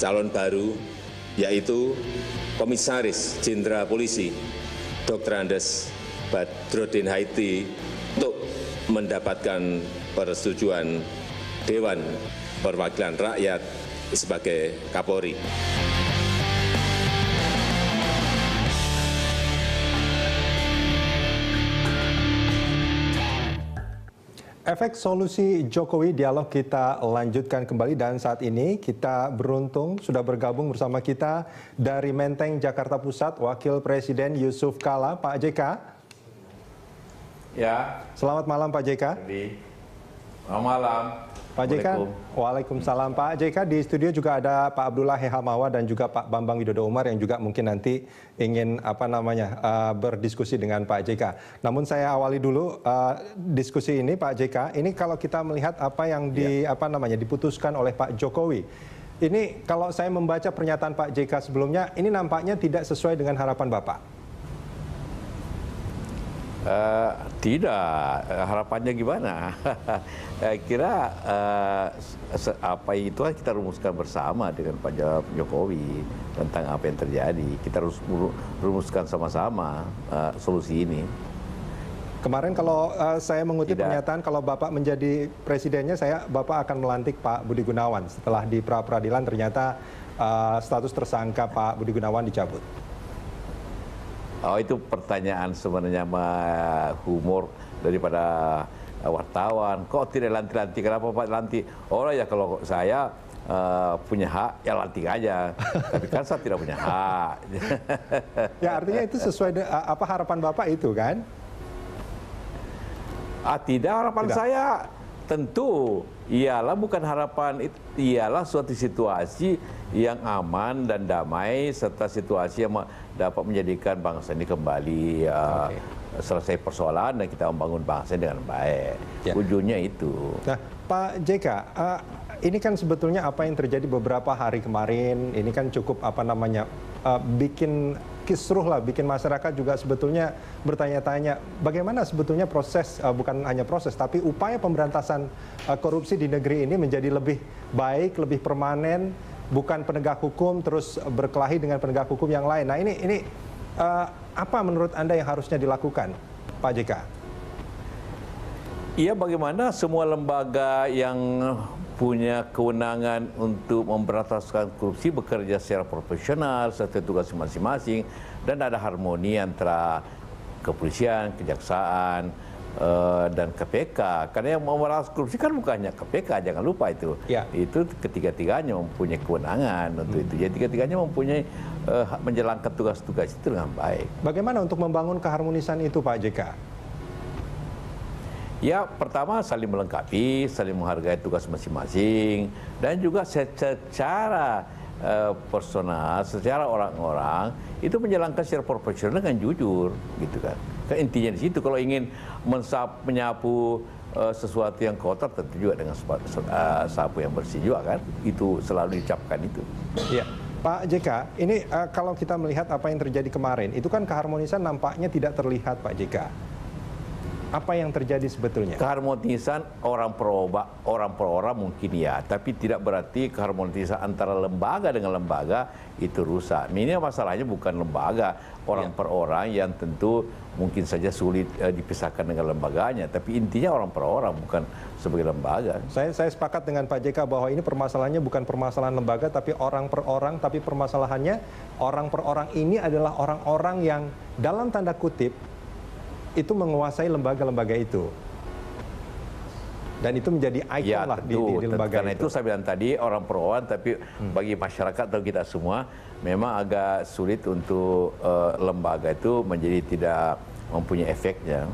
calon baru, yaitu Komisaris Jenderal Polisi Dr. Andes Badrodin Haiti untuk mendapatkan persetujuan Dewan Perwakilan Rakyat sebagai Kapolri. Efek solusi Jokowi dialog kita lanjutkan kembali dan saat ini kita beruntung sudah bergabung bersama kita dari Menteng, Jakarta Pusat, Wakil Presiden Yusuf Kala, Pak JK. Ya. Selamat malam Pak JK. Selamat malam. Pak JK, waalaikumsalam. Pak JK, di studio juga ada Pak Abdullah Hehamawa dan juga Pak Bambang Widodo Umar yang juga mungkin nanti ingin berdiskusi dengan Pak JK. Namun saya awali dulu diskusi ini Pak JK. Ini kalau kita melihat apa yang diputuskan oleh Pak Jokowi. Ini kalau saya membaca pernyataan Pak JK sebelumnya, ini nampaknya tidak sesuai dengan harapan Bapak. Tidak, harapannya gimana? Kira apa itu kita rumuskan bersama dengan Pak Jokowi tentang apa yang terjadi. Kita harus rumuskan sama-sama solusi ini. Kemarin kalau saya mengutip pernyataan kalau Bapak menjadi presidennya, Bapak akan melantik Pak Budi Gunawan. Setelah di pra-peradilan ternyata status tersangka Pak Budi Gunawan dicabut. Oh, itu pertanyaan sebenarnya humor daripada wartawan. Kok tidak lantik-lantik? Kenapa Pak lantik? Oh ya, kalau saya punya hak ya lantik aja. Tapi kan saya tidak punya hak. Ya artinya itu sesuai apa harapan Bapak itu kan? Tidak, harapan saya tentu ialah bukan harapan, ialah suatu situasi yang aman dan damai serta situasi yang dapat menjadikan bangsa ini kembali selesai persoalan dan kita membangun bangsa dengan baik. Ya. Ujungnya itu. Nah, Pak JK, ini kan sebetulnya apa yang terjadi beberapa hari kemarin, ini kan cukup bikin kisruh lah, bikin masyarakat juga sebetulnya bertanya-tanya bagaimana sebetulnya proses, bukan hanya proses, tapi upaya pemberantasan korupsi di negeri ini menjadi lebih baik, lebih permanen, bukan penegak hukum terus berkelahi dengan penegak hukum yang lain. Nah ini apa menurut Anda yang harusnya dilakukan, Pak JK? Iya, bagaimana semua lembaga yang punya kewenangan untuk memberantaskan korupsi bekerja secara profesional, sesuai tugas masing-masing, dan ada harmoni antara kepolisian, kejaksaan, dan KPK. Karena yang memberantas korupsi kan bukan hanya KPK, jangan lupa itu. Ya. Itu ketiga-tiganya mempunyai kewenangan untuk itu. Jadi ketiga-tiganya mempunyai menjalankan tugas-tugas itu dengan baik. Bagaimana untuk membangun keharmonisan itu, Pak JK? Ya, pertama saling melengkapi, saling menghargai tugas masing-masing, dan juga secara personal, secara orang-orang itu menjalankan secara profesional dengan jujur, gitu kan. Kan intinya di situ. Kalau ingin menyapu sesuatu yang kotor, tentu juga dengan sapu yang bersih juga kan. Itu selalu diucapkan itu. Iya. Pak JK, ini kalau kita melihat apa yang terjadi kemarin, itu kan keharmonisan nampaknya tidak terlihat, Pak JK. Apa yang terjadi sebetulnya? Keharmonisan orang per orang mungkin ya, tapi tidak berarti keharmonisan antara lembaga dengan lembaga itu rusak. Ini masalahnya bukan lembaga, orang per orang yang tentu mungkin saja sulit dipisahkan dengan lembaganya, tapi intinya orang per orang bukan sebagai lembaga. Saya sepakat dengan Pak JK bahwa ini permasalahannya bukan permasalahan lembaga tapi orang per orang, tapi permasalahannya orang per orang ini adalah orang-orang yang dalam tanda kutip itu menguasai lembaga-lembaga itu. Dan itu menjadi ikon lah di lembaga karena itu saya bilang tadi orang per orang, tapi bagi masyarakat atau kita semua memang agak sulit untuk lembaga itu menjadi tidak mempunyai efeknya.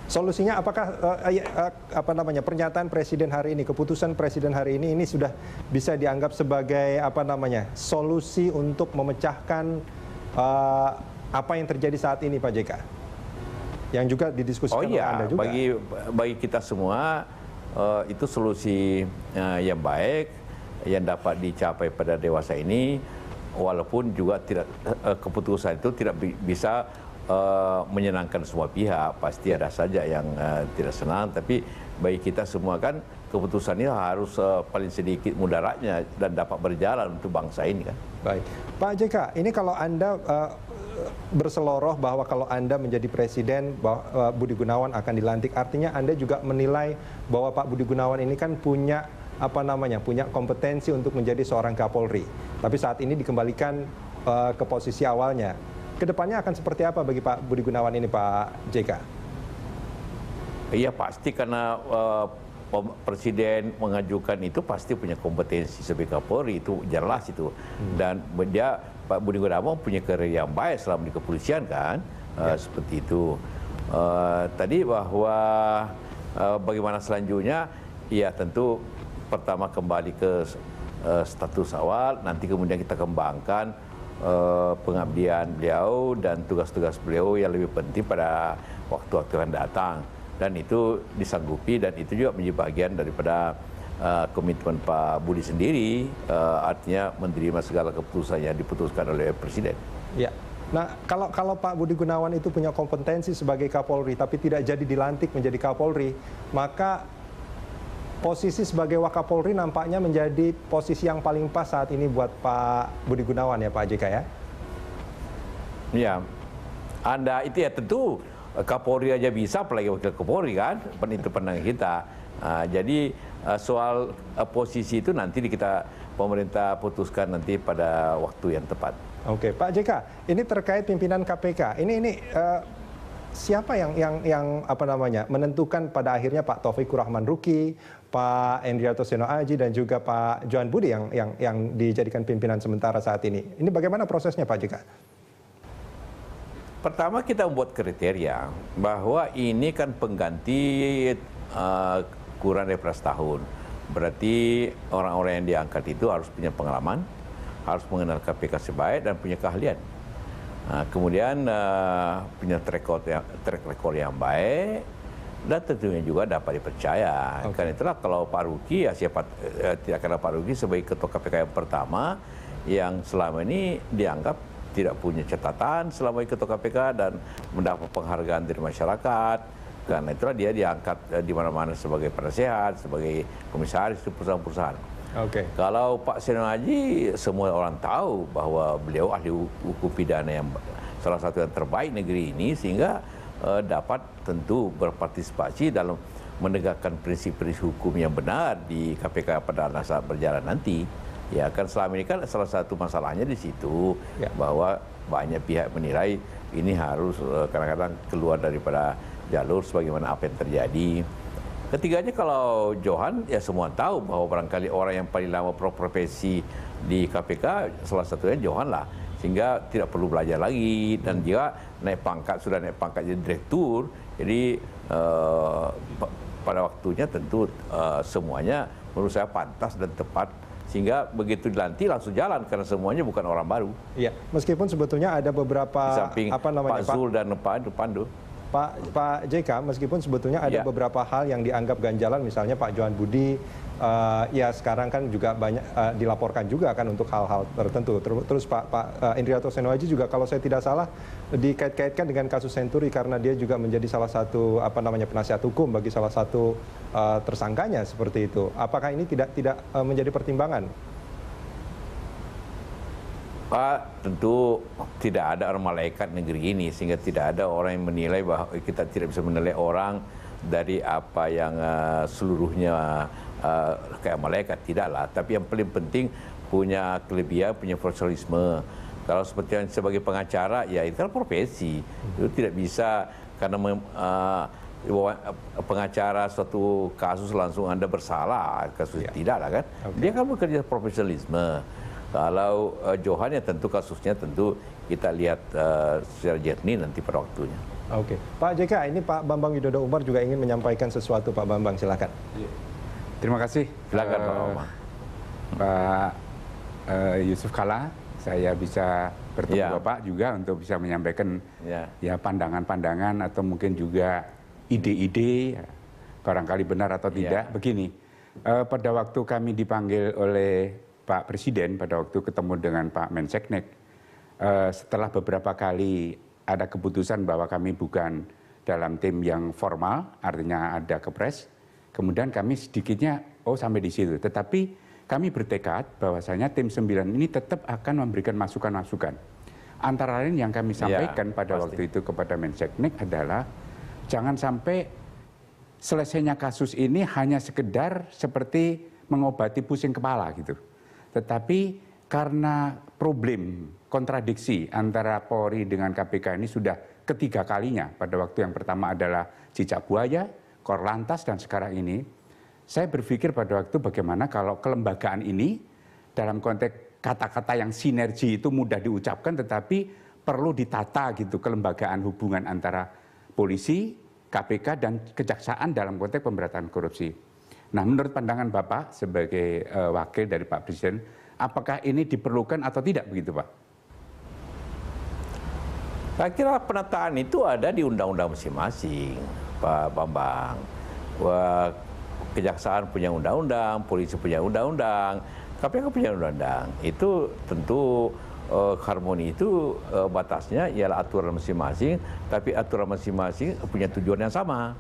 Solusinya apakah pernyataan Presiden hari ini, keputusan Presiden hari ini sudah bisa dianggap sebagai solusi untuk memecahkan apa yang terjadi saat ini, Pak JK? Yang juga didiskusikan oleh Anda juga. Bagi kita semua itu solusi yang baik yang dapat dicapai pada dewasa ini, walaupun juga tidak keputusan itu tidak bisa menyenangkan semua pihak. Pasti ada saja yang tidak senang, tapi bagi kita semua kan keputusan ini harus paling sedikit mudaratnya dan dapat berjalan untuk bangsa ini kan. Baik, Pak JK, ini kalau Anda berseloroh bahwa kalau Anda menjadi presiden, bahwa Budi Gunawan akan dilantik, artinya Anda juga menilai bahwa Pak Budi Gunawan ini kan punya punya kompetensi untuk menjadi seorang Kapolri. Tapi saat ini dikembalikan ke posisi awalnya. Kedepannya akan seperti apa bagi Pak Budi Gunawan ini, Pak JK? Iya pasti karena presiden mengajukan itu pasti punya kompetensi sebagai Kapolri, itu jelas itu. Dan dia Pak Budi Gunawan punya karir yang baik selama di kepolisian kan, seperti itu. Tadi bahwa bagaimana selanjutnya, ya tentu pertama kembali ke status awal, nanti kemudian kita kembangkan pengabdian beliau dan tugas-tugas beliau yang lebih penting pada waktu-waktu yang datang. Dan itu disanggupi dan itu juga menjadi bagian daripada komitmen Pak Budi sendiri, artinya menerima segala keputusan yang diputuskan oleh Presiden. Ya. Nah, kalau Pak Budi Gunawan itu punya kompetensi sebagai Kapolri tapi tidak jadi dilantik menjadi Kapolri, maka posisi sebagai Wakapolri nampaknya menjadi posisi yang paling pas saat ini buat Pak Budi Gunawan ya Pak JK ya? Ya, Anda itu ya tentu Kapolri aja bisa, apalagi Wakil Kapolri kan, itu pandangan kita. Jadi soal posisi itu nanti kita pemerintah putuskan nanti pada waktu yang tepat. Oke, Pak JK, ini terkait pimpinan KPK. Ini siapa yang menentukan pada akhirnya Pak Taufikur Rahman Ruki, Pak Endriarto Seno Aji dan juga Pak Johan Budi yang dijadikan pimpinan sementara saat ini. Ini bagaimana prosesnya Pak JK? Pertama kita membuat kriteria bahwa ini kan pengganti kurang dari 11 tahun. Berarti orang-orang yang diangkat itu harus punya pengalaman, harus mengenal KPK sebaik dan punya keahlian. Kemudian punya track record yang baik dan tentunya juga dapat dipercaya. Karena itulah kalau Pak Ruki, ya siapa tidak kenal Pak Ruki sebagai ketua KPK yang pertama yang selama ini dianggap tidak punya catatan selama ketua KPK dan mendapat penghargaan dari masyarakat. Karena itulah dia diangkat di mana-mana sebagai penasehat, sebagai komisaris di perusahaan-perusahaan. Kalau Pak Seno Aji, semua orang tahu bahwa beliau ahli hukum pidana yang salah satu yang terbaik negeri ini, sehingga dapat tentu berpartisipasi dalam menegakkan prinsip-prinsip hukum yang benar di KPK pada saat berjalan nanti. Ya kan selama ini kan salah satu masalahnya di situ, bahwa banyak pihak menilai ini harus kadang-kadang keluar daripada jalur sebagaimana apa yang terjadi. Ketiganya kalau Johan, ya semua tahu bahwa barangkali orang yang paling lama profesi di KPK salah satunya Johan lah, sehingga tidak perlu belajar lagi dan dia sudah naik pangkat jadi direktur. Jadi pada waktunya tentu semuanya menurut saya pantas dan tepat, sehingga begitu dilantik langsung jalan karena semuanya bukan orang baru. Iya, meskipun sebetulnya ada beberapa di samping Pak Zul dan Pak Pandu. Pak JK, meskipun sebetulnya ada beberapa hal yang dianggap ganjalan, misalnya Pak Johan Budi, ya sekarang kan juga banyak dilaporkan juga kan untuk hal-hal tertentu. Terus Pak Endriarto Seno Aji juga kalau saya tidak salah dikait-kaitkan dengan kasus Senturi karena dia juga menjadi salah satu penasihat hukum bagi salah satu tersangkanya seperti itu. Apakah ini tidak menjadi pertimbangan? Pak, tentu tidak ada orang malaikat negeri ini, sehingga tidak ada orang yang menilai bahwa kita tidak bisa menilai orang dari apa yang seluruhnya kayak malaikat, tidaklah. Tapi yang paling penting punya kelebihan, punya profesionalisme. Kalau seperti yang sebagai pengacara, ya itu kan profesi. Itu tidak bisa karena pengacara suatu kasus langsung Anda bersalah, kasus tidaklah kan. Dia kan bekerja profesionalisme. Kalau Johan ya tentu kasusnya tentu kita lihat secara jernih nanti pada waktunya. Oke, Pak JK, ini Pak Bambang Widodo Umar juga ingin menyampaikan sesuatu, Pak Bambang, silakan. Terima kasih. Silakan Pak Bambang. Pak Yusuf Kalla, saya bisa bertemu Bapak juga untuk bisa menyampaikan ya pandangan-pandangan atau mungkin juga ide-ide, barangkali benar atau tidak. Begini, pada waktu kami dipanggil oleh Pak Presiden, pada waktu ketemu dengan Pak Menseknek, setelah beberapa kali ada keputusan bahwa kami bukan dalam tim yang formal, artinya ada kepres, Kemudian kami sedikitnya, sampai di situ. Tetapi kami bertekad bahwasanya tim 9 ini tetap akan memberikan masukan-masukan. Antara lain yang kami sampaikan pada waktu itu kepada Menseknek adalah jangan sampai selesainya kasus ini hanya sekedar seperti mengobati pusing kepala gitu. Tetapi karena problem kontradiksi antara Polri dengan KPK ini sudah ketiga kalinya, pada waktu yang pertama adalah Cicak Buaya, Korlantas, dan sekarang ini, saya berpikir pada waktu bagaimana kalau kelembagaan ini dalam konteks kata-kata yang sinergi itu mudah diucapkan, tetapi perlu ditata gitu kelembagaan hubungan antara polisi, KPK, dan kejaksaan dalam konteks pemberantasan korupsi. Nah, menurut pandangan Bapak sebagai wakil dari Pak Presiden, apakah ini diperlukan atau tidak begitu, Pak? Saya kira penataan itu ada di undang-undang masing-masing, Pak Bambang. Wah, kejaksaan punya undang-undang, polisi punya undang-undang, KPK punya undang-undang. Itu tentu harmoni itu batasnya ialah aturan masing-masing, tapi aturan masing-masing punya tujuan yang sama.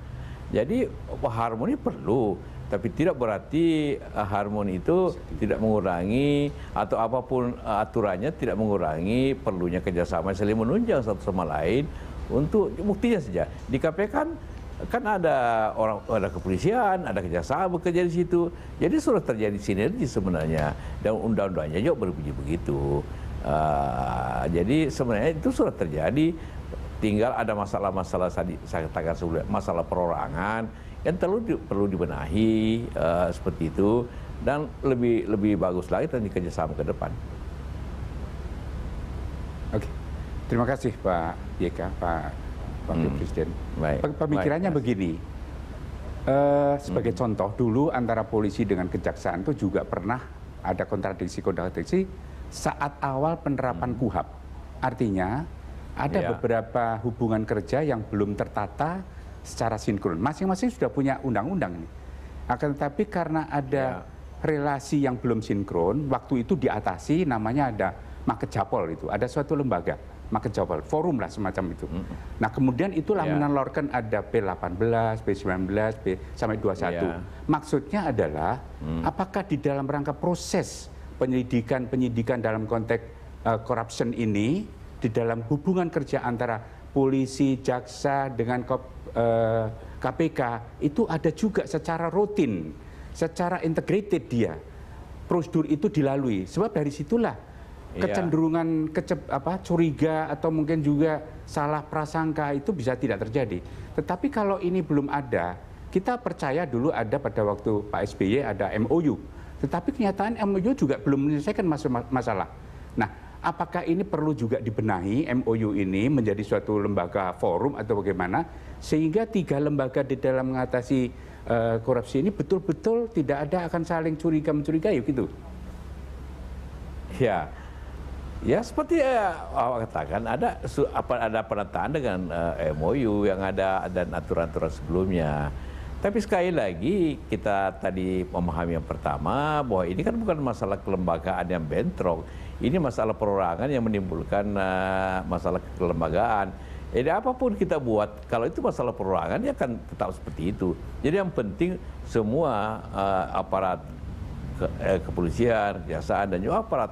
Jadi harmoni perlu, tapi tidak berarti harmoni itu tidak mengurangi atau apapun aturannya tidak mengurangi perlunya kerjasama saling menunjang satu sama lain untuk buktinya saja. Di KPK kan ada ada kepolisian, ada kejaksaan bekerja di situ. Jadi sudah terjadi sinergi sebenarnya, dan undang-undangnya juga berbunyi begitu. Jadi sebenarnya itu sudah terjadi, tinggal ada masalah-masalah saya katakan sebelumnya, masalah perorangan yang perlu dibenahi seperti itu, dan lebih bagus lagi dan kerjasama ke depan. Oke, terima kasih Pak YK, Pak Wakil Presiden. Pemikirannya begini, sebagai contoh dulu antara polisi dengan kejaksaan itu juga pernah ada kontradiksi saat awal penerapan KUHAP. Artinya ada beberapa hubungan kerja yang belum tertata secara sinkron. Masing-masing sudah punya undang-undang ini. Akan tetapi karena ada relasi yang belum sinkron, waktu itu diatasi, namanya ada Makejapol itu. Ada suatu lembaga, Makejapol, forum lah semacam itu. Nah kemudian itulah menelurkan ada P18, P19, P sampai 21. Maksudnya adalah apakah di dalam rangka proses penyidikan dalam konteks corruption ini, di dalam hubungan kerja antara polisi, jaksa dengan KPK itu ada juga secara rutin, secara integrated dia prosedur itu dilalui. Sebab dari situlah kecenderungan curiga atau mungkin juga salah prasangka itu bisa tidak terjadi. Tetapi kalau ini belum ada, kita percaya dulu ada pada waktu Pak SBY ada MOU. Tetapi kenyataan MOU juga belum menyelesaikan masalah. Nah, apakah ini perlu juga dibenahi MOU ini menjadi suatu lembaga forum atau bagaimana, sehingga tiga lembaga di dalam mengatasi korupsi ini betul-betul tidak ada akan saling curiga-mencurigai gitu? Ya seperti awak katakan, ada penataan dengan MOU yang ada dan aturan-aturan sebelumnya. Tapi sekali lagi kita tadi memahami yang pertama bahwa ini kan bukan masalah kelembagaan yang bentrok, ini masalah perorangan yang menimbulkan masalah kelembagaan. Jadi apapun kita buat, kalau itu masalah perorangan ya kan tetap seperti itu. Jadi yang penting semua aparat kepolisian, kejaksaan, dan juga aparat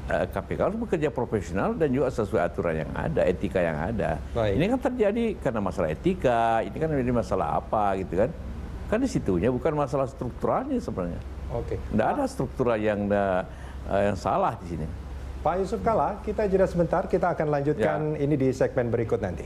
KPK harus bekerja profesional dan juga sesuai aturan yang ada, etika yang ada. Baik. Ini kan terjadi karena masalah etika, ini kan menjadi masalah apa gitu kan? Kan di situnya bukan masalah strukturalnya sebenarnya. Oke. Tidak ada struktural yang salah di sini. Pak Yusuf Kalla, kita jeda sebentar, kita akan lanjutkan ini di segmen berikut nanti.